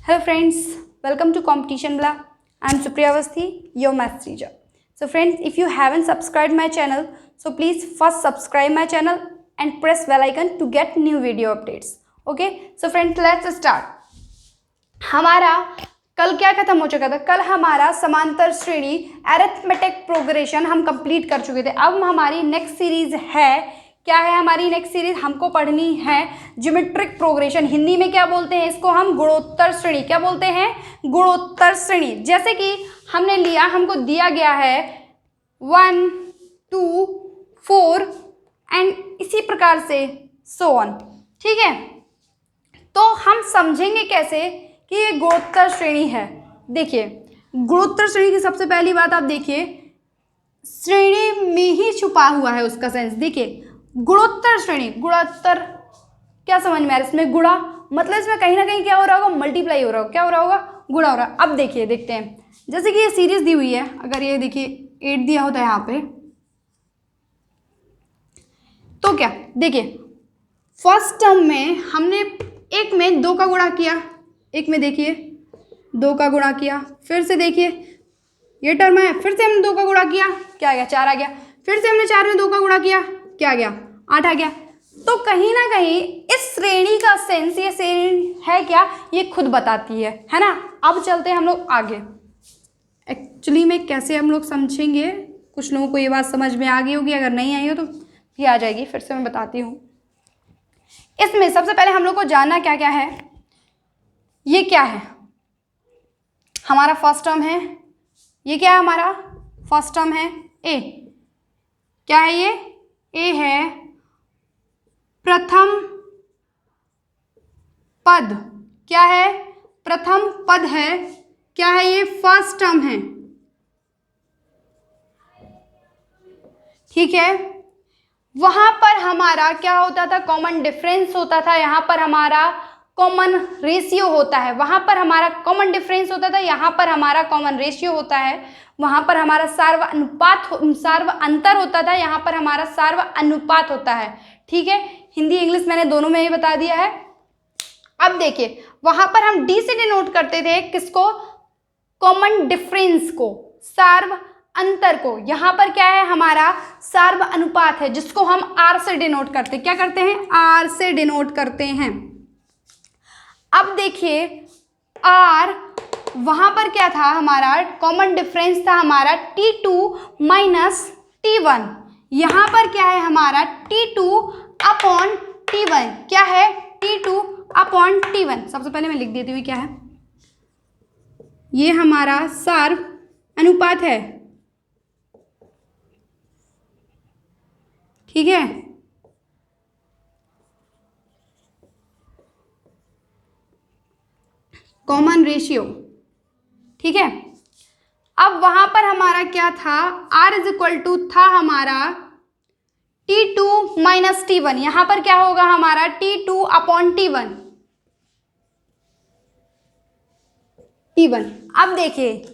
Hello friends, welcome to Competition Blah. I am Supriya Avasthi, your math teacher. So friends, if you haven't subscribed my channel, so please first subscribe my channel and press bell icon to get new video updates. Okay, so friends, let's start. हमारा कल क्या खत्म हो चुका था? कल हमारा समांतर श्रेणी अरिथमेटिक प्रोग्रेशन हम कंप्लीट कर चुके थे. अब हमारी नेक्स्ट सीरीज है, क्या है हमारी नेक्स्ट सीरीज? हमको पढ़नी है ज्योमेट्रिक प्रोग्रेशन. हिंदी में क्या बोलते हैं इसको? हम गुणोत्तर श्रेणी. क्या बोलते हैं? गुणोत्तर श्रेणी. जैसे कि हमने लिया, हमको दिया गया है 1, 2, 4 एंड इसी प्रकार से सो ऑन. ठीक है, तो हम समझेंगे कैसे कि ये गुणोत्तर श्रेणी है. देखिए, गुणोत्तर श्रेणी की सबसे पहली बात आप देखिए, श्रेणी में ही छुपा हुआ है उसका सेंस. देखिए, गुणोत्तर श्रेणी, गुणोत्तर क्या समझ में आ रहा है? इसमें गुणा मतलब इसमें कहीं ना कहीं क्या हो रहा होगा? मल्टीप्लाई हो रहा होगा. क्या हो रहा होगा? गुणा हो रहा है. अब देखिए, देखते हैं. जैसे कि ये सीरीज दी हुई है, अगर ये देखिए 8 दिया होता है यहाँ पे, तो क्या देखिए, फर्स्ट टर्म में हमने एक में 2 का गुणा किया, एक में देखिए 2 का गुणा किया, फिर से देखिए ये टर्म है, फिर से हमने 2 का गुणा किया, क्या आ गया? 4 आ गया. फिर से हमने 4 में 2 का गुणा किया, क्या आ गया? 8 आ गया. तो कहीं ना कहीं इस श्रेणी का सेंस, ये श्रेणी है क्या, ये खुद बताती है ना. अब चलते हैं हम लोग आगे. एक्चुअली में कैसे हम लोग समझेंगे, कुछ लोगों को ये बात समझ में आ गई होगी, अगर नहीं आई हो तो भी आ जाएगी. फिर से मैं बताती हूँ. इसमें सबसे पहले हम लोग को जानना क्या क्या है. ये क्या है? हमारा फर्स्ट टर्म है. ये क्या है? हमारा फर्स्ट टर्म है ए. क्या है ये? ए है प्रथम पद. क्या है? प्रथम पद है. क्या है ये? फर्स्ट टर्म है. ठीक है, वहां पर हमारा क्या होता था? कॉमन डिफरेंस होता था. यहां पर हमारा कॉमन रेशियो होता है. वहां पर हमारा कॉमन डिफरेंस होता था, यहां पर हमारा कॉमन रेशियो होता है. वहां पर हमारा सार्व अनुपात, सार्व अंतर होता था, यहां पर हमारा सार्व अनुपात होता है. ठीक है, हिंदी इंग्लिश मैंने दोनों में ही बता दिया है. अब देखिए, वहां पर हम डी से डिनोट करते थे किसको? कॉमन डिफरेंस को, सार्व अंतर को. यहां पर क्या है? हमारा सार्व अनुपात है, जिसको हम आर से डिनोट करते हैं. क्या करते हैं? आर से डिनोट करते हैं. अब देखिए, आर वहां पर क्या था? हमारा कॉमन डिफरेंस था हमारा T2 माइनस T1. यहां पर क्या है? हमारा T2 अपॉन T1. क्या है? T2 upon T1. सबसे पहले मैं लिख देती हूँ क्या है. ये हमारा सार्व अनुपात है. ठीक है, कॉमन रेशियो. ठीक है, अब वहां पर हमारा क्या था? R इज इक्वल टू था हमारा T2 माइनस T1. यहां पर क्या होगा? हमारा T2 अपॉन T1. अब देखिए,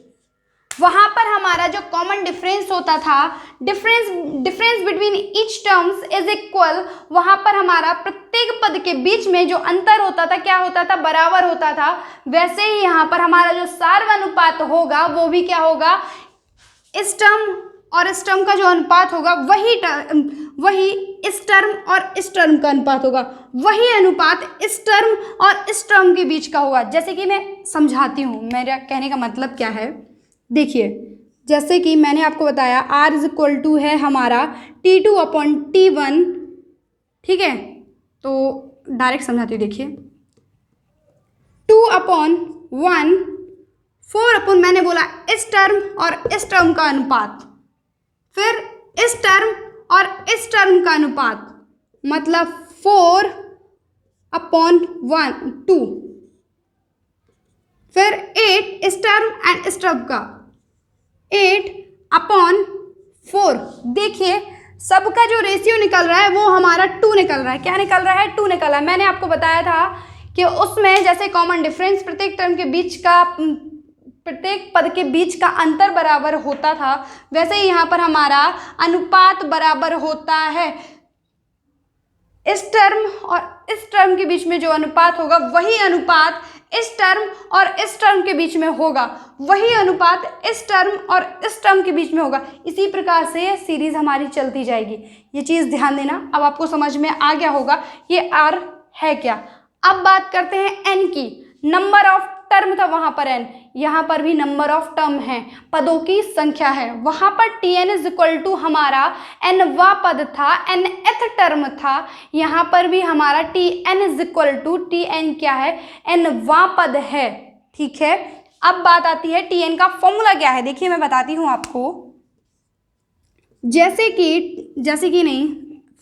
वहां पर हमारा जो कॉमन डिफरेंस होता था, difference between each terms is equal. वहां पर हमारा प्रत्येक पद के बीच में जो अंतर होता था, क्या होता था? बराबर होता था. वैसे ही यहाँ पर हमारा जो सार्व अनुपात होगा वो भी क्या होगा? इस टर्म और इस टर्म का जो अनुपात होगा वही इस टर्म और इस टर्म का अनुपात होगा. वही अनुपात इस टर्म और इस टर्म के बीच का होगा. जैसे कि मैं समझाती हूँ, मेरा कहने का मतलब क्या है. देखिए, जैसे कि मैंने आपको बताया, R इज इक्वल टू है हमारा T2 अपॉन T1. ठीक है, तो डायरेक्ट समझाती हूँ. देखिए, 2 अपॉन 1, 4 अपॉन मैंने बोला इस टर्म और इस टर्म का अनुपात, फिर इस टर्म और इस टर्म का अनुपात, मतलब 4 अपॉन 2, फिर 8 इस टर्म एंड इस टर्म का, 8 अपॉन 4. देखिए, सबका जो रेशियो निकल रहा है वो हमारा 2 निकल रहा है. क्या निकल रहा है? 2 निकल रहा है. मैंने आपको बताया था कि उसमें जैसे कॉमन डिफरेंस प्रत्येक टर्म के बीच का, प्रत्येक पद के बीच का अंतर बराबर होता था, वैसे ही यहाँ पर हमारा अनुपात बराबर होता है. इस टर्म और इस टर्म के बीच में जो अनुपात होगा वही अनुपात इस टर्म और इस टर्म के बीच में होगा, वही अनुपात इस टर्म और इस टर्म के बीच में होगा। इसी प्रकार से ये सीरीज हमारी चलती जाएगी। ये चीज़ ध्यान देना। अब आपको समझ में आ गया होगा ये R है क्या। अब बात करते हैं N की। नंबर ऑफ टर्म था वहाँ पर n, यहाँ पर भी नंबर ऑफ टर्म है, पदों की संख्या है। वहाँ पर Tn इज इक्वल टू हमारा nवा पद था, nth टर्म था। यहाँ पर भी हमारा Tn is equal to Tn क्या है, nवा पद है। ठीक है, अब बात आती है Tn का फॉर्मूला क्या है। देखिए मैं बताती हूँ आपको। जैसे कि नहीं,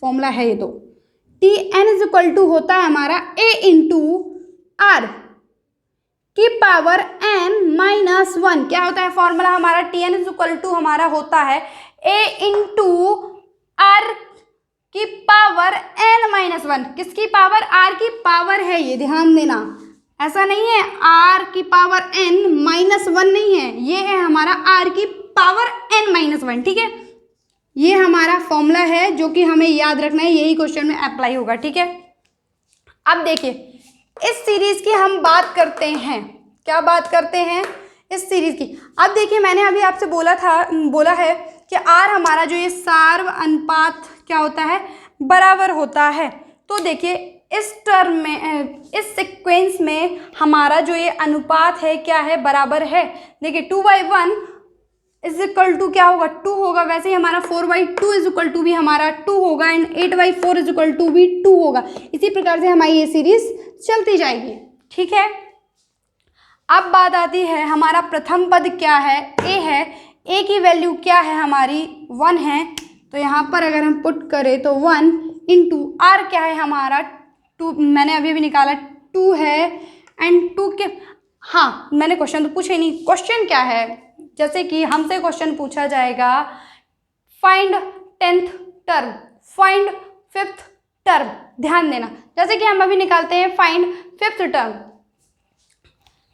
फॉर्मूला है ये तो Tn इज इक्वल टू होता है हमारा a इंटू आर की पावर n माइनस 1। क्या होता है फॉर्मूला हमारा, Tn इज इक्वल टू हमारा होता है a इंटू आर की पावर n माइनस 1। किसकी पावर, r की पावर है, ये ध्यान देना। ऐसा नहीं है r की पावर n माइनस 1 नहीं है, ये है हमारा r की पावर n माइनस 1। ठीक है, ये हमारा फॉर्मूला है जो कि हमें याद रखना है, यही क्वेश्चन में अप्लाई होगा। ठीक है, अब देखिए इस सीरीज की हम बात करते हैं। क्या बात करते हैं, इस सीरीज की। अब देखिए मैंने अभी आपसे बोला है कि R हमारा जो ये सार्व अनुपात क्या होता है, बराबर होता है। तो देखिए इस टर्म में, इस सीक्वेंस में हमारा जो ये अनुपात है क्या है, बराबर है। देखिए 2/1 इज इक्वल टू क्या होगा, 2 होगा। वैसे ही हमारा 4/2 इज इक्वल टू भी हमारा 2 होगा एंड 8/4 इज इक्वल टू भी 2 होगा। इसी प्रकार से हमारी ये सीरीज चलती जाएगी। ठीक है, अब बात आती है हमारा प्रथम पद क्या है, a है। a की वैल्यू क्या है हमारी, 1 है। तो यहाँ पर अगर हम पुट करें तो 1 इंटू r क्या है हमारा, 2, मैंने अभी भी निकाला 2 है एंड 2 के, हाँ मैंने क्वेश्चन तो पूछे नहीं। क्वेश्चन क्या है, जैसे कि हमसे क्वेश्चन पूछा जाएगा find 10th term, find 5th term. ध्यान देना, जैसे कि हम अभी निकालते हैं find 5th term,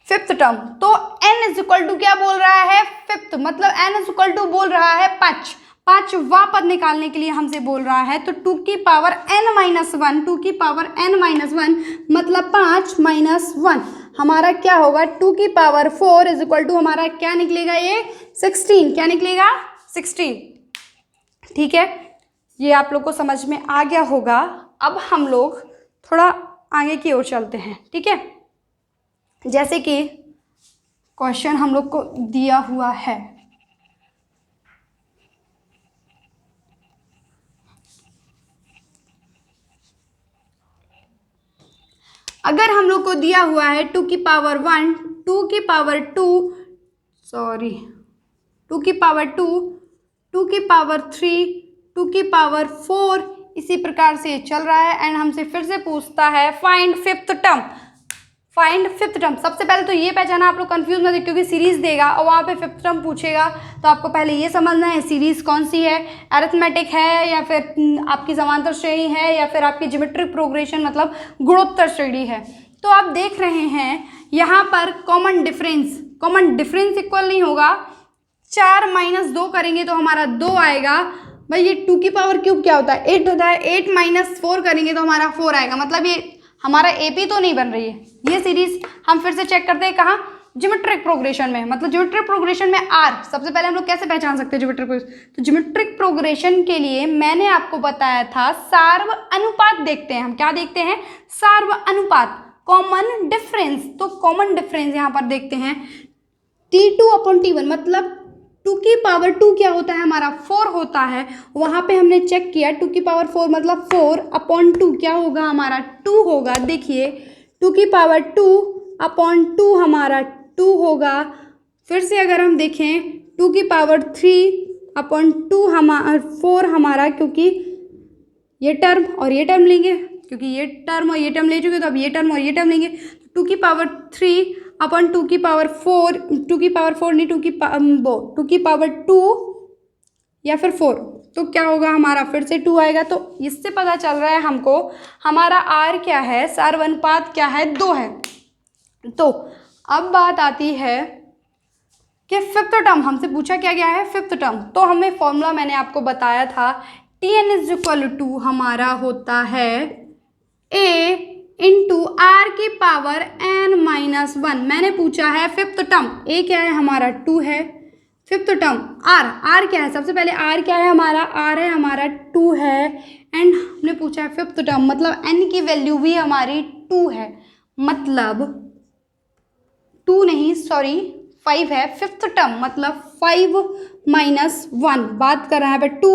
5th term. तो n इज इक्वल टू क्या बोल रहा है, 5th, मतलब n इज इक्वल टू बोल रहा है 5। पांचवा पद निकालने के लिए हमसे बोल रहा है, तो 2 की पावर n माइनस 1, 2 की पावर n माइनस 1 मतलब 5 माइनस 1 हमारा क्या होगा, 2 की पावर 4 इज इक्वल टू हमारा क्या निकलेगा, ये 16। क्या निकलेगा, 16। ठीक है, ये आप लोग को समझ में आ गया होगा। अब हम लोग थोड़ा आगे की ओर चलते हैं। ठीक है, जैसे कि क्वेश्चन हम लोग को दिया हुआ है, अगर हम लोग को दिया हुआ है 2 की पावर 1, 2 की पावर 2, 2 की पावर 2, 2 की पावर 3, 2 की पावर 4, इसी प्रकार से चल रहा है एंड हमसे फिर से पूछता है find 5th term. Find 5th term, सबसे पहले तो ये पहचाना, आप लोग कंफ्यूज मत, क्योंकि सीरीज देगा और वहाँ पे 5th टर्म पूछेगा, तो आपको पहले ये समझना है सीरीज कौन सी है, अरिथमेटिक है या फिर आपकी समांतर श्रेणी है या फिर आपकी ज्योमेट्रिक प्रोग्रेशन मतलब गुणोत्तर श्रेणी है। तो आप देख रहे हैं यहाँ पर कॉमन डिफरेंस इक्वल नहीं होगा, 4 माइनस 2 करेंगे तो हमारा 2 आएगा। भाई ये 2 की पावर क्यूब क्या होता है, 8 होता है, 8 माइनस 4 करेंगे तो हमारा 4 आएगा। मतलब ये हमारा एपी तो नहीं बन रही है। ये सीरीज हम फिर से चेक करते हैं कहाँ, ज्योमेट्रिक प्रोग्रेशन में। मतलब ज्योमेट्रिक प्रोग्रेशन में आर, सबसे पहले हम लोग कैसे पहचान सकते हैं ज्योमेट्रिक प्रोग्रेशन, तो ज्योमेट्रिक प्रोग्रेशन के लिए मैंने आपको बताया था सार्व अनुपात देखते हैं हम। क्या देखते हैं, सार्व अनुपात, कॉमन डिफरेंस। तो कॉमन डिफरेंस यहाँ पर देखते हैं T2/T1, मतलब 2 की पावर 2 क्या होता है हमारा, 4 होता है। वहाँ पे हमने चेक किया 2 की पावर 4 मतलब 4/2 क्या होगा हमारा, 2 होगा। देखिए 2 की पावर 2/2 हमारा 2 होगा। फिर से अगर हम देखें 2 की पावर 3/2 4 हमारा, क्योंकि ये टर्म और ये टर्म लेंगे, क्योंकि ये टर्म और ये टर्म ले चुके तो अब ये टर्म और ये टर्म लेंगे। 2 की पावर 3/2 की पावर 4, 2 की पावर 4 नहीं, 2 की पावर 2 या फिर 4, तो क्या होगा हमारा, फिर से 2 आएगा। तो इससे पता चल रहा है हमको हमारा R क्या है, सार्व अनुपात क्या है, 2 है। तो अब बात आती है कि 5th टर्म, हमसे पूछा क्या गया है 5th टर्म। तो हमें फॉर्मूला मैंने आपको बताया था, Tn इज इक्वल टू हमारा होता है a इंटू r की पावर n -1, मैंने पूछा है फिफ्थ टर्म, ए क्या है हमारा 2 है, फिफ्थ टर्म आर क्या है, सबसे पहले आर क्या है हमारा, आर है हमारा 2 है, एंड हमने पूछा है फिफ्थ टर्म, मतलब एन की वैल्यू भी हमारी 2 है, मतलब 2 नहीं सॉरी 5 है, फिफ्थ टर्म मतलब 5 - 1, बात कर रहा है 2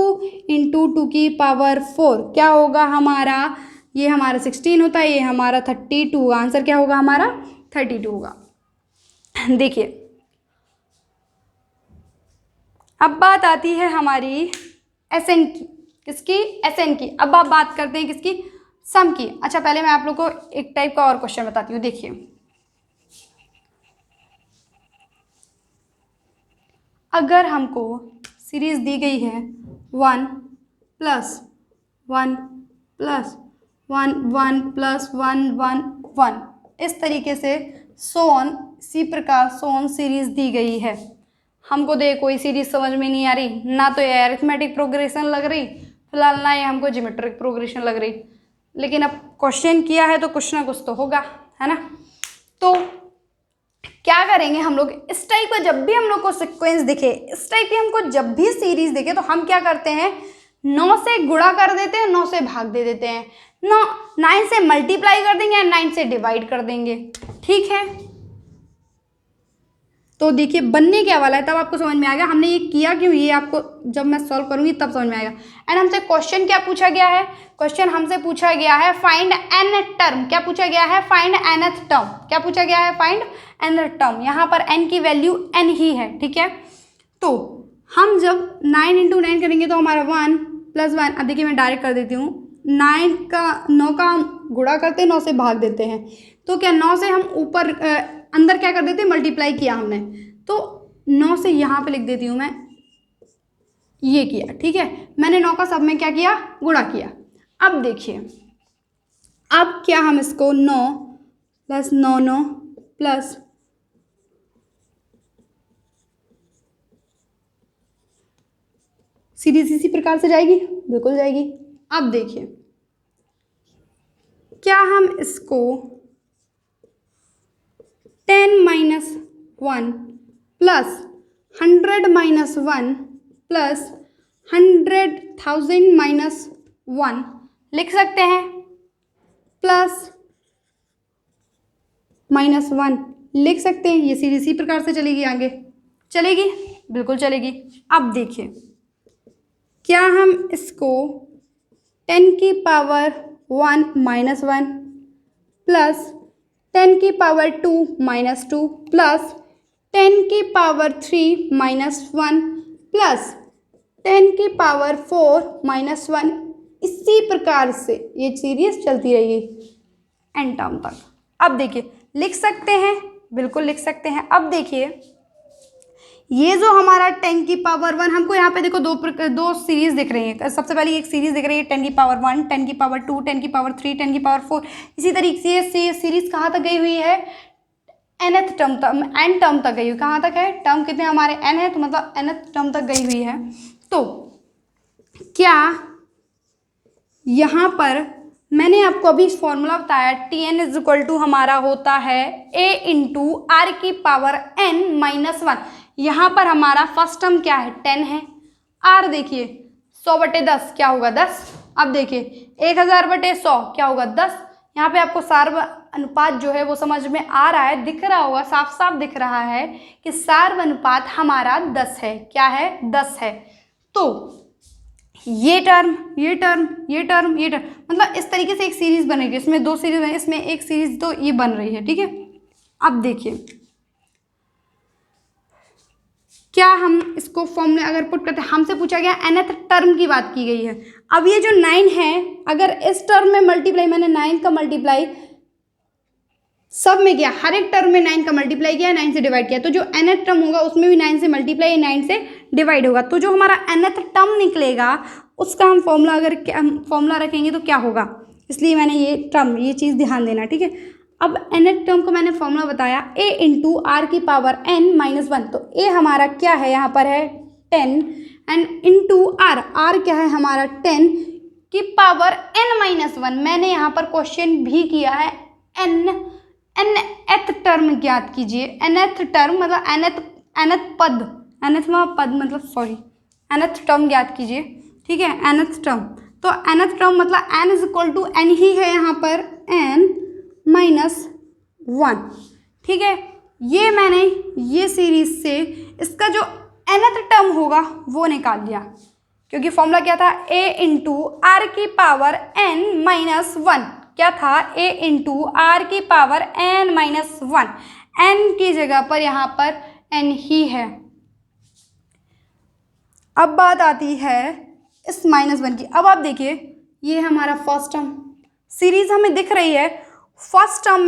× 2 की पावर 4, क्या होगा हमारा, ये हमारा 16 होता है, ये हमारा 32, आंसर क्या होगा हमारा 32 होगा। देखिए अब बात आती है हमारी एसएन की, किसकी, एसएन की। अब आप बात करते हैं किसकी, सम की। अच्छा पहले मैं आप लोग को एक टाइप का और क्वेश्चन बताती हूँ। देखिए अगर हमको सीरीज दी गई है 1 + 1 + 1 1 + 1 1 1, इस तरीके से सोन, इसी प्रकार सोन सीरीज दी गई है। हमको दे कोई सीरीज समझ में नहीं आ रही, ना तो ये अरिथमेटिक प्रोग्रेशन लग रही फिलहाल, ना ये हमको ज्योमेट्रिक प्रोग्रेशन लग रही, लेकिन अब क्वेश्चन किया है तो कुछ ना कुछ तो होगा, है ना। तो क्या करेंगे हम लोग, इस टाइप का जब भी हम लोग को सीक्वेंस दिखे, इस टाइप की हमको जब भी सीरीज दिखे, तो हम क्या करते हैं 9 से गुणा कर देते हैं, 9 से भाग दे देते हैं, 9 से मल्टीप्लाई कर देंगे या 9 से डिवाइड कर देंगे, ठीक है। तो देखिए बनने क्या वाला है, तब आपको समझ में आएगा हमने ये किया क्यों, ये आपको जब मैं सॉल्व करूंगी तब समझ में आएगा। एंड हमसे क्वेश्चन क्या पूछा गया है, क्वेश्चन हमसे पूछा गया है फाइंड एन टर्म, क्या पूछा गया है, फाइंड nth टर्म, क्या पूछा गया है, फाइंड nth टर्म। यहाँ पर n की वैल्यू n ही है, ठीक है। तो हम जब 9 × 9 करेंगे तो हमारा 1 + 1, अब देखिए मैं डायरेक्ट कर देती हूँ, 9 का हम गुणा करते हैं, 9 से भाग देते हैं, तो क्या 9 से हम ऊपर अंदर क्या कर देते हैं, मल्टीप्लाई किया हमने, तो 9 से यहाँ पे लिख देती हूँ मैं, ये किया, ठीक है। मैंने 9 का सब में क्या किया, गुणा किया। अब देखिए अब क्या हम इसको 9 + 9 9 प्लस सीरीज इसी प्रकार से जाएगी, बिल्कुल जाएगी। अब देखिए क्या हम इसको 10 - 1 + 100 - 1 + 100,000 - 1 लिख सकते हैं, प्लस -1 लिख सकते हैं। ये सीरीज इसी प्रकार से चलेगी, आगे चलेगी, बिल्कुल चलेगी। अब देखिए क्या हम इसको 10 की पावर 1 - 1 प्लस 10 की पावर 2 - 2 प्लस 10 की पावर 3 - 1 प्लस 10 की पावर 4 - 1, इसी प्रकार से ये सीरीज चलती रहेगी एन टर्म तक। अब देखिए लिख सकते हैं, बिल्कुल लिख सकते हैं। अब देखिए ये जो हमारा 10 की पावर 1, हमको यहाँ पे देखो दो सीरीज दिख रही है। सबसे पहले एक सीरीज दिख रही है 10 की पावर 1, 10 की पावर 2, 10 की पावर 3, 10 की पावर 4, इसी तरीके से ये सीरीज कहाँ तक गई हुई है, nth टर्म तक, एन टर्म तक गई हुई। कहाँ तक है, टर्म कितने हमारे n है, तो मतलब nth टर्म तक गई हुई है। तो क्या यहाँ पर मैंने आपको अभी फॉर्मूला बताया, Tn = हमारा होता है a × r की पावर n - 1। यहाँ पर हमारा फर्स्ट टर्म क्या है, 10 है, r देखिए 100/10 क्या होगा 10। अब देखिए 1000/100 क्या होगा 10। यहाँ पे आपको सार्व अनुपात जो है वो समझ में आ रहा है, दिख रहा होगा, साफ साफ दिख रहा है कि सार्व अनुपात हमारा 10 है, क्या है 10 है। तो ये टर्म ये टर्म ये टर्म ये टर्म, मतलब इस तरीके से एक सीरीज बनेगी, इसमें 2 सीरीज है, इसमें एक सीरीज तो ये बन रही है, ठीक है। अब देखिए क्या हम इसको फॉर्म में अगर पुट करते हैं, हमसे पूछा गया nth टर्म की बात की गई है। अब ये जो 9 है, अगर इस टर्म में मल्टीप्लाई, मैंने 9 का मल्टीप्लाई सब में किया, हर एक टर्म में 9 का मल्टीप्लाई किया, 9 से डिवाइड किया, तो जो nth टर्म होगा उसमें भी 9 से मल्टीप्लाई 9 से डिवाइड होगा, तो जो हमारा nth टर्म निकलेगा उसका हम फॉर्मूला अगर फॉर्मूला रखेंगे तो क्या होगा, इसलिए मैंने ये टर्म, ये चीज़ ध्यान देना, ठीक है। अब nth टर्म को मैंने फॉर्मूला बताया a × r की पावर n - 1, तो a हमारा क्या है, यहाँ पर है 10 एंड इंटू r क्या है हमारा 10 की पावर n - 1। मैंने यहाँ पर क्वेश्चन भी किया है n nth टर्म ज्ञात कीजिए। nth टर्म मतलब nth पद, nth पद मतलब सॉरी nth टर्म ज्ञात कीजिए, ठीक है। nth टर्म, तो nth टर्म मतलब n is equal to n ही है यहाँ पर, n माइनस 1, ठीक है। ये मैंने ये सीरीज से इसका जो nth टर्म होगा वो निकाल लिया, क्योंकि फॉर्मूला क्या था, a इंटू आर की पावर n माइनस 1, क्या था, a इंटू आर की पावर n माइनस 1, n की जगह पर यहाँ पर n ही है। अब बात आती है इस -1 की। अब आप देखिए ये हमारा फर्स्ट टर्म सीरीज हमें दिख रही है। फर्स्ट टर्म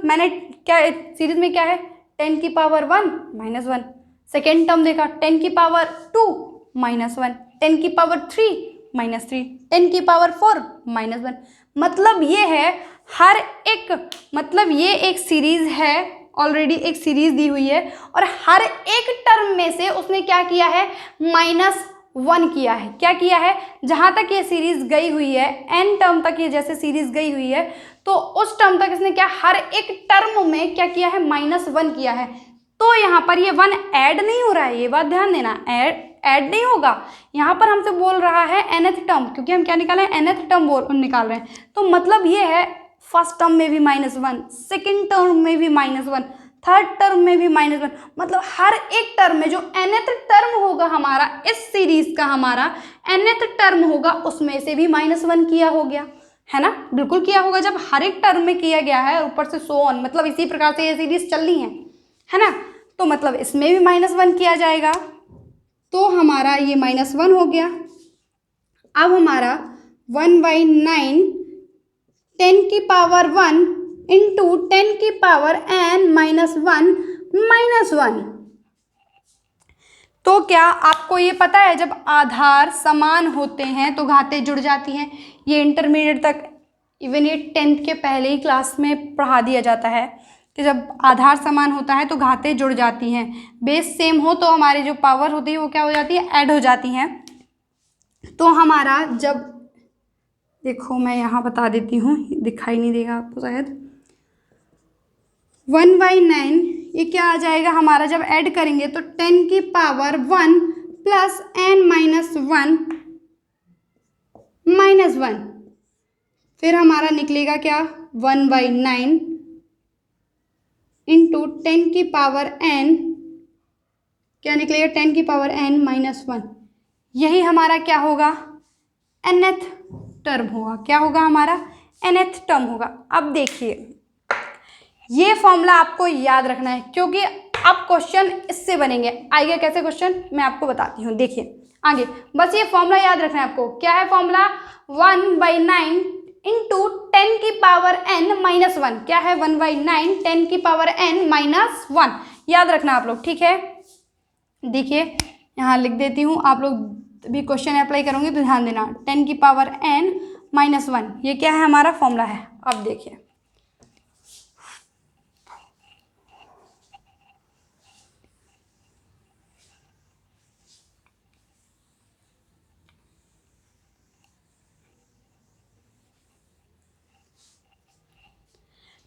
मैंने क्या सीरीज में क्या है, 10 की पावर 1 माइनस 1। सेकेंड टर्म देखा 10 की पावर 2 माइनस 1, 10 की पावर 3 माइनस 3, 10 की पावर 4 माइनस 1। मतलब ये है हर एक, मतलब ये एक सीरीज है, ऑलरेडी एक सीरीज दी हुई है और हर एक टर्म में से उसने क्या किया है, -1 किया है। क्या किया है, जहां तक ये सीरीज गई हुई है, n टर्म तक ये जैसे सीरीज गई हुई है, तो उस टर्म तक इसने क्या, हर एक टर्म में क्या किया है, -1 किया है। तो यहाँ पर ये 1 ऐड नहीं हो रहा है, ये बात ध्यान देना, ऐड नहीं होगा। यहाँ पर हमसे बोल रहा है nth टर्म, क्योंकि हम क्या निकाले, nth टर्म निकाल रहे हैं। तो मतलब ये है फर्स्ट टर्म में भी -1, सेकेंड टर्म में भी -1, थर्ड टर्म में भी -1, मतलब हर एक टर्म में जो nth टर्म होगा हमारा, इस सीरीज का हमारा nth टर्म होगा, उसमें से भी -1 किया हो गया है ना, बिल्कुल किया होगा। जब हर एक टर्म में किया गया है, ऊपर से सो ऑन, मतलब इसी प्रकार से ये सीरीज चल रही है ना, तो मतलब इसमें भी -1 किया जाएगा। तो हमारा ये -1 हो गया। अब हमारा 1/9 10 की पावर 1 इंटू 10 की पावर n माइनस 1 तो क्या आपको ये पता है, जब आधार समान होते हैं तो घातें जुड़ जाती हैं। ये इंटरमीडिएट तक, इवन ये 10th के पहले ही क्लास में पढ़ा दिया जाता है कि जब आधार समान होता है तो घातें जुड़ जाती हैं। बेस सेम हो तो हमारी जो पावर होती है वो क्या हो जाती है, ऐड हो जाती हैं। तो हमारा जब, देखो मैं यहाँ बता देती हूँ, दिखाई नहीं देगा आपको शायद, 1/9 ये क्या आ जाएगा हमारा, जब ऐड करेंगे तो 10 की पावर 1 प्लस n माइनस 1 फिर हमारा निकलेगा क्या, 1/9 इंटू 10 की पावर n, क्या निकलेगा, 10 की पावर n माइनस 1। यही हमारा क्या होगा, nth टर्म होगा। क्या होगा हमारा, nth टर्म होगा। अब देखिए ये फॉर्मूला आपको याद रखना है, क्योंकि अब क्वेश्चन इससे बनेंगे। आएगा कैसे क्वेश्चन, मैं आपको बताती हूँ। देखिए आगे, बस ये फॉर्मूला याद रखना है आपको। क्या है फॉर्मूला, 1/9 इंटू 10 की पावर n माइनस 1। क्या है, 1/9 10 की पावर n माइनस 1, याद रखना आप लोग, ठीक है। देखिए यहाँ लिख देती हूँ, आप लोग भी क्वेश्चन अप्लाई करोगे तो ध्यान देना। 10 की पावर n माइनस 1 ये क्या है, हमारा फॉर्मूला है। अब देखिए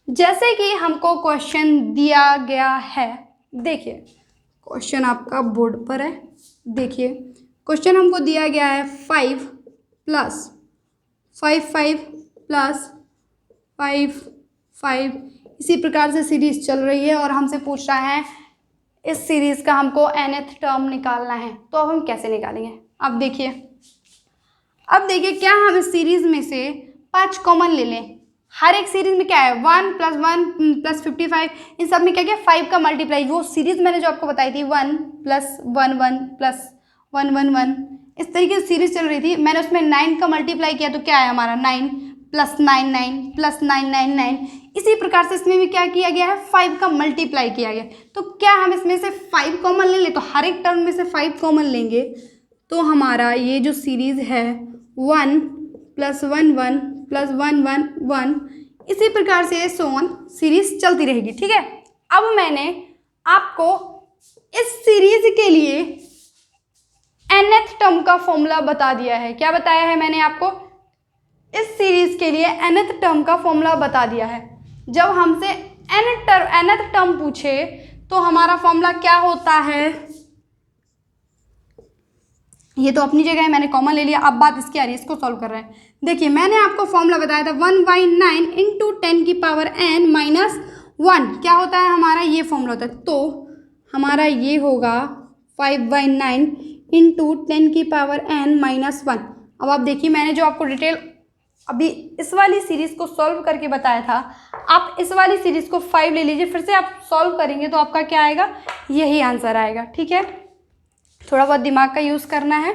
जैसे कि हमको क्वेश्चन दिया गया है, देखिए क्वेश्चन आपका बोर्ड पर है। देखिए क्वेश्चन हमको दिया गया है 5 प्लस 5 प्लस 5 इसी प्रकार से सीरीज चल रही है और हमसे पूछ रहा है इस सीरीज का हमको nth टर्म निकालना है। तो अब हम कैसे निकालेंगे, अब देखिए क्या हम इस सीरीज में से 5 कॉमन ले लें। हर एक सीरीज में क्या है, 1 + 1 + 55, इन सब में क्या क्या 5 का मल्टीप्लाई। वो सीरीज मैंने जो आपको बताई थी 1 + 1 1 + 1 1 1, इस तरीके से सीरीज चल रही थी। मैंने उसमें 9 का मल्टीप्लाई किया तो क्या है हमारा, 9 + 9 9 + 9 9 9। इसी प्रकार से इसमें भी क्या किया गया है, 5 का मल्टीप्लाई किया गया। तो क्या हम इसमें से 5 कॉमन ले लें, तो हर एक टर्म में से 5 कॉमन लेंगे तो हमारा ये जो सीरीज है 1 + 1 1 + 1 1 1, इसी प्रकार से सोन सीरीज चलती रहेगी, ठीक है। अब मैंने आपको इस सीरीज के लिए nth टर्म का फॉर्मूला बता दिया है। क्या बताया है मैंने आपको, इस सीरीज के लिए nth टर्म का फॉर्मूला बता दिया है। जब हमसे nth टर्म पूछे तो हमारा फॉर्मूला क्या होता है, ये तो अपनी जगह है, मैंने कॉमन ले लिया। अब बात इसकी आ रही है, इसको सॉल्व कर रहे हैं। देखिए मैंने आपको फॉर्मूला बताया था 1/9 इंटू 10 की पावर n माइनस 1 क्या होता है हमारा, ये फॉर्मूला होता है। तो हमारा ये होगा 5/9 इंटू 10 की पावर n माइनस 1। अब आप देखिए मैंने जो आपको डिटेल अभी इस वाली सीरीज़ को सॉल्व करके बताया था, आप इस वाली सीरीज़ को 5 ले लीजिए, फिर से आप सॉल्व करेंगे तो आपका क्या आएगा, यही आंसर आएगा। ठीक है, थोड़ा बहुत दिमाग का यूज़ करना है,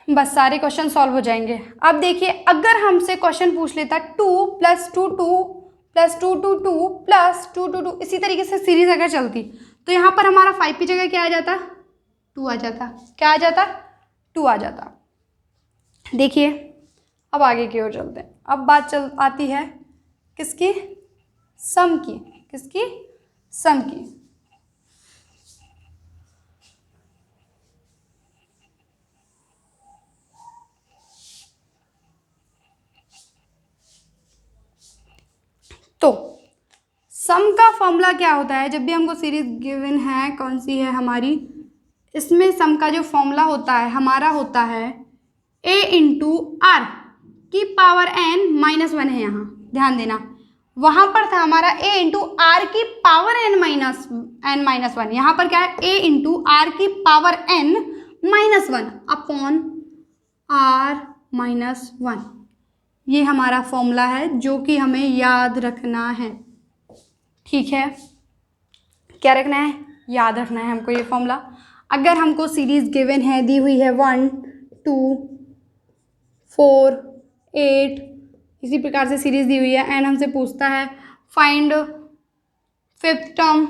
बस सारे क्वेश्चन सॉल्व हो जाएंगे। अब देखिए अगर हमसे क्वेश्चन पूछ लेता 2 + 2 2 + 2 2 2 + 2 2 2, इसी तरीके से सीरीज अगर चलती तो यहाँ पर हमारा 5 की जगह क्या आ जाता, 2 आ जाता। क्या आ जाता, 2 आ जाता। देखिए अब आगे की ओर चलते हैं। अब बात चल आती है किसकी, सम की। किसकी, सम की। तो सम का फॉर्मूला क्या होता है, जब भी हमको सीरीज गिवन है, कौन सी है हमारी, इसमें सम का जो फॉर्मूला होता है हमारा होता है a इंटू आर की पावर n माइनस 1 है। यहाँ ध्यान देना, वहाँ पर था हमारा a इंटू आर की पावर n माइनस 1, यहाँ पर क्या है a इंटू आर की power n minus 1 upon r minus 1। ये हमारा फॉर्मूला है जो कि हमें याद रखना है। ठीक है, क्या रखना है, याद रखना है हमको ये फॉर्मूला। अगर हमको सीरीज गिवन है, दी हुई है 1 2 4 8, इसी प्रकार से सीरीज दी हुई है, एंड हमसे पूछता है फाइंड 5th टर्म।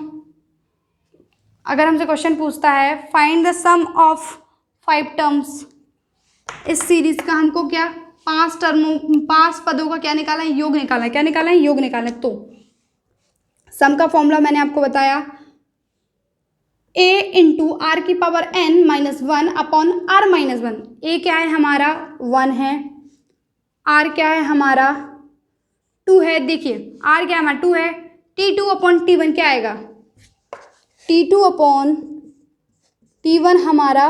अगर हमसे क्वेश्चन पूछता है find the sum of 5 terms, इस सीरीज का हमको क्या 5 पदों का क्या निकाला है, योग निकाला है। क्या निकाला है, योग निकाला है। तो सम का फॉर्मूला मैंने आपको बताया a इंटू आर की power n minus 1 upon r minus 1। a क्या है हमारा 1 है, r क्या है हमारा 2 है। देखिए r क्या है हमारा 2 है, t2 अपॉन t1 क्या आएगा, t2 अपॉन t1 हमारा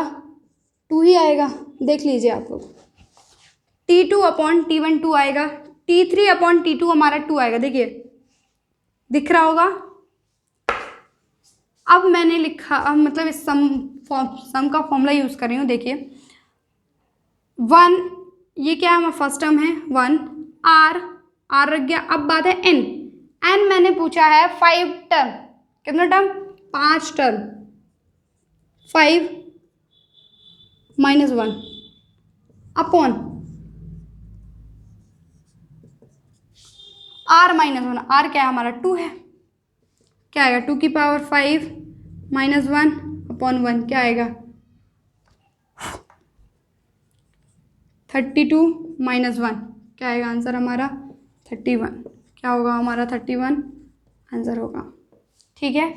2 ही आएगा। देख लीजिए आप लोग, t2 अपॉन t1 2 आएगा, t3 अपॉन t2 हमारा 2 आएगा। देखिए दिख रहा होगा। अब मैंने लिखा, अब मतलब इस सम का फॉर्मूला यूज़ कर रही हूँ। देखिए 1, ये क्या है, फर्स्ट टर्म है 1, r रख गया। अब बात है n मैंने पूछा है 5 टर्म, कितना term, 5 term, 5 minus 1 upon r minus 1। r क्या है हमारा 2 है, क्या आएगा 2 की पावर 5 माइनस 1 अपॉन 1 क्या आएगा 32 माइनस 1 क्या आएगा आंसर हमारा 31। क्या होगा हमारा 31 आंसर होगा। ठीक है,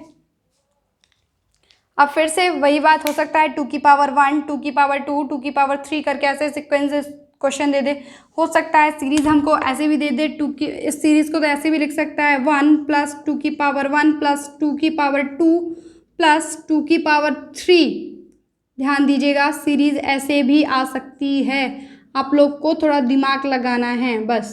अब फिर से वही बात हो सकता है 2 की पावर 1 2 की पावर 2 2 की पावर 3 करके ऐसे सिक्वेंसेस क्वेश्चन दे दे। हो सकता है सीरीज हमको ऐसे भी दे दे, 2 की, इस सीरीज को तो ऐसे भी लिख सकता है 1 प्लस 2 की पावर 1 प्लस 2 की पावर 2 प्लस 2 की पावर 3। ध्यान दीजिएगा सीरीज ऐसे भी आ सकती है, आप लोग को थोड़ा दिमाग लगाना है बस,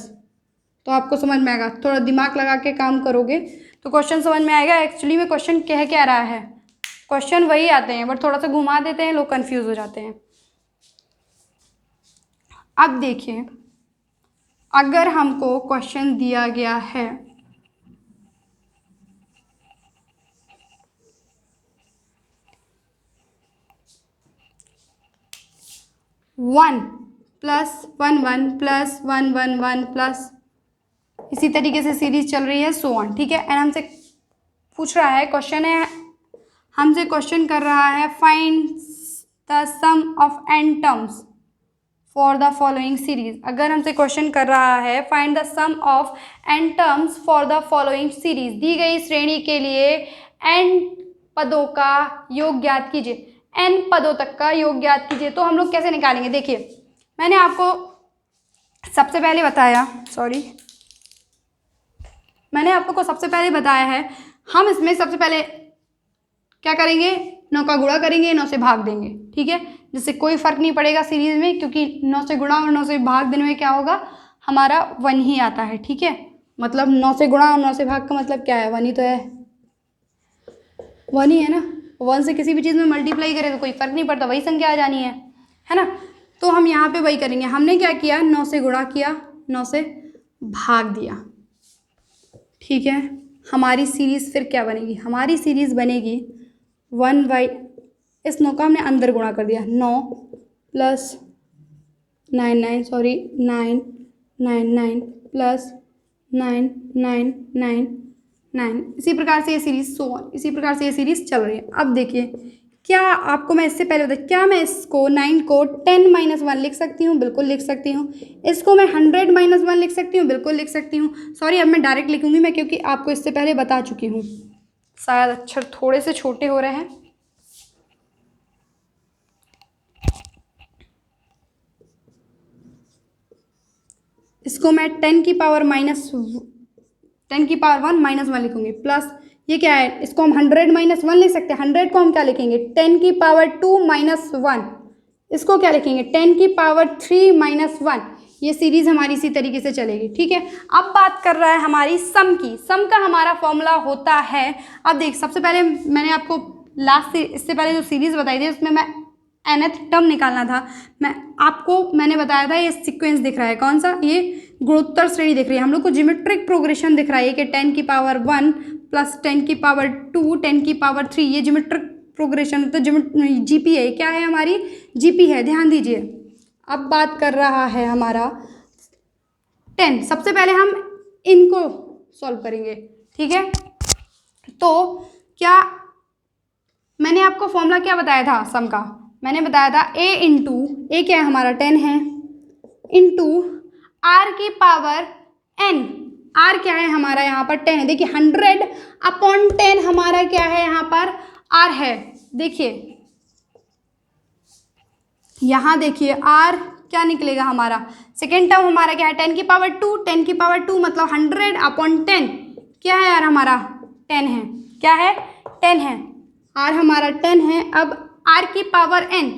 तो आपको समझ में आएगा। थोड़ा दिमाग लगा के काम करोगे तो क्वेश्चन समझ में आएगा। एक्चुअली में क्वेश्चन कह क्या रहा है, क्वेश्चन वही आते हैं बट थोड़ा सा घुमा देते हैं, लोग कंफ्यूज हो जाते हैं। अब देखिए अगर हमको क्वेश्चन दिया गया है 1 प्लस 1 1 प्लस 1 1 1 प्लस, इसी तरीके से सीरीज चल रही है सो ऑन। ठीक है, एंड हमसे पूछ रहा है, क्वेश्चन है, हमसे क्वेश्चन कर रहा है find the sum of n terms for the following series. अगर हमसे क्वेश्चन कर रहा है find the sum of n terms for the following series, दी गई श्रेणी के लिए n पदों का योग ज्ञात कीजिए, n पदों तक का योग ज्ञात कीजिए। तो हम लोग कैसे निकालेंगे, देखिए मैंने आपको सबसे पहले बताया, सॉरी मैंने आप लोग को सबसे पहले बताया है, हम इसमें सबसे पहले क्या करेंगे, 9 का गुणा करेंगे, 9 से भाग देंगे, ठीक है, जिससे कोई फ़र्क नहीं पड़ेगा सीरीज़ में, क्योंकि 9 से गुणा और 9 से भाग देने में क्या होगा, हमारा 1 ही आता है, ठीक है। मतलब 9 से गुणा और 9 से भाग का मतलब क्या है, 1 ही तो है, 1 ही है ना। 1 से किसी भी चीज़ में मल्टीप्लाई करें तो कोई फ़र्क नहीं पड़ता, वही संख्या आ जानी है ना। तो हम यहाँ पे वही करेंगे, हमने क्या किया, 9 से गुणा किया, 9 से भाग दिया, ठीक है। हमारी सीरीज़ फिर क्या बनेगी, हमारी सीरीज़ बनेगी 1/, इस 9 का हमने अंदर गुणा कर दिया, 9 + 9 9 सॉरी 9 9 9 + 9 9 9 9, इसी प्रकार से ये सीरीज़ इसी प्रकार से ये सीरीज़ चल रही है। अब देखिए, क्या आपको मैं इससे पहले बताया, क्या मैं इसको 9 को 10 - 1 लिख सकती हूँ, बिल्कुल लिख सकती हूँ। इसको मैं 100 - 1 लिख सकती हूँ, बिल्कुल लिख सकती हूँ। सॉरी, अब मैं डायरेक्ट लिखूँगी मैं, क्योंकि आपको इससे पहले बता चुकी हूँ, शायद अक्षर थोड़े से छोटे हो रहे हैं। इसको मैं 10 की पावर 1 - 1 लिखूँगी, प्लस ये क्या है, इसको हम 100 - 1 लिख सकते हैं। 100 को हम क्या लिखेंगे, 10 की पावर 2 - 1, इसको क्या लिखेंगे, 10 की पावर 3 - 1। ये सीरीज़ हमारी इसी तरीके से चलेगी, ठीक है। अब बात कर रहा है हमारी सम की। सम का हमारा फॉर्मूला होता है, अब देख, सबसे पहले मैंने आपको लास्ट से इससे पहले जो सीरीज़ बताई थी उसमें मैं nth टर्म निकालना था, मैंने बताया था, ये सीक्वेंस दिख रहा है, कौन सा, ये गुणोत्तर श्रेणी दिख रही है, हम लोग को ज्योमेट्रिक प्रोग्रेशन दिख रहा है कि 10 की पावर 1 + 10 की पावर 2 10 की पावर 3, ये ज्योमेट्रिक प्रोग्रेशन, तो जीपी है, क्या है हमारी, जीपी है, ध्यान दीजिए। अब बात कर रहा है हमारा 10, सबसे पहले हम इनको सॉल्व करेंगे, ठीक है। तो क्या मैंने आपको फॉर्मूला क्या बताया था सम का, मैंने बताया था a क्या है हमारा 10 है, इंटू r की पावर n, r क्या है हमारा यहाँ पर 10 है। देखिए 100/10 हमारा क्या है यहाँ पर r है। देखिए यहाँ देखिए r क्या निकलेगा हमारा, सेकेंड टर्म हमारा क्या है 10 की पावर 2, 10 की पावर 2 मतलब 100/10 क्या है यार हमारा 10 है, क्या है 10 है, r हमारा 10 है। अब r की पावर n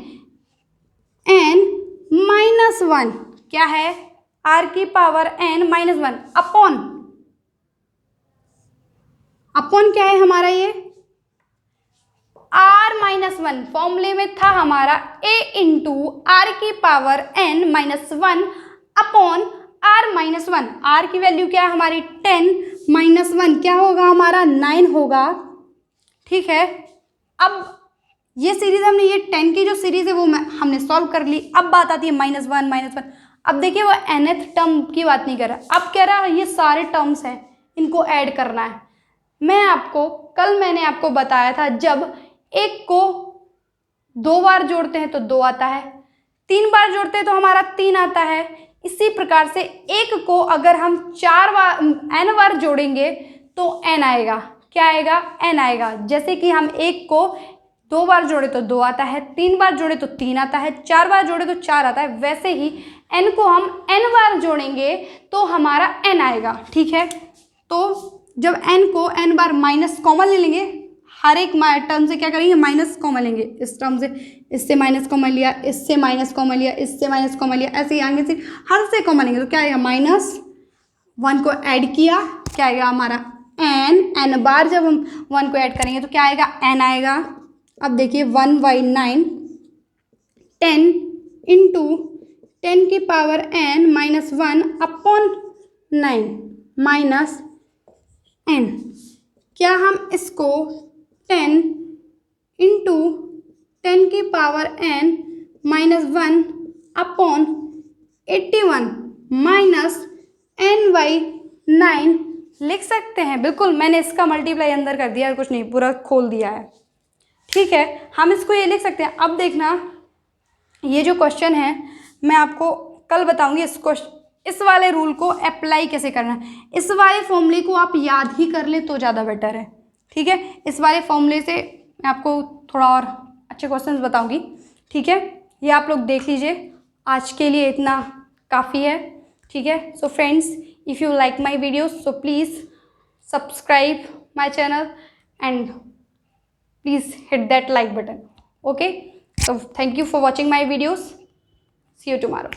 -1 क्या है, r की पावर n -1 अपॉन क्या है हमारा, ये r-1 फॉर्मूले में था हमारा a इंटू r की power n -1 upon r-1। r की वैल्यू क्या है हमारी 10 - 1 क्या होगा हमारा 9 होगा, ठीक है। अब ये सीरीज हमने, ये 10 की जो सीरीज है वो हमने सॉल्व कर ली। अब बात आती है -1 अब देखिए वो nth टर्म की बात नहीं कर रहा, अब कह रहा है ये सारे टर्म्स हैं इनको ऐड करना है। मैंने आपको बताया था, जब एक को 2 बार जोड़ते हैं तो 2 आता है, 3 बार जोड़ते हैं तो हमारा 3 आता है। इसी प्रकार से एक को अगर हम 4 बार n बार जोड़ेंगे तो n आएगा, क्या आएगा, n आएगा। जैसे कि हम एक को 2 बार जोड़े तो 2 आता है, 3 बार जोड़े तो 3 आता है, 4 बार जोड़े तो 4 आता है, वैसे ही n को हम n बार जोड़ेंगे तो हमारा n आएगा, ठीक है। तो जब n को n बार माइनस कॉमन ले लेंगे, हर एक टर्म से क्या करेंगे माइनस कॉमन लेंगे, इस टर्म से इससे माइनस कॉमन लिया, इससे माइनस कॉमन लिया, इससे माइनस कॉमन लिया, ऐसे ही आगे से हर से कॉमन लेंगे तो क्या आएगा -1 को ऐड किया, क्या आएगा हमारा n बार जब हम 1 को ऐड करेंगे तो क्या आएगा n आएगा। अब देखिए 1/9 10 इंटू 10 की power n -1 upon 9 minus n, क्या हम इसको 10 इंटू 10 की power n -1 upon 81 minus n/9 लिख सकते हैं। बिल्कुल, मैंने इसका मल्टीप्लाई अंदर कर दिया, कुछ नहीं, पूरा खोल दिया है, ठीक है। हम इसको ये लिख सकते हैं। अब देखना, ये जो क्वेश्चन है मैं आपको कल बताऊंगी, इस वाले रूल को अप्लाई कैसे करना है। इस वाले फॉर्मूले को आप याद ही कर ले तो ज़्यादा बेटर है, ठीक है। इस वाले फॉर्मूले से मैं आपको थोड़ा और अच्छे क्वेश्चंस बताऊंगी, ठीक है। ये आप लोग देख लीजिए, आज के लिए इतना काफ़ी है, ठीक है। So friends, if you like my videos so please subscribe my channel, and please hit that like button. Okay, so thank you for watching my videos. See you tomorrow.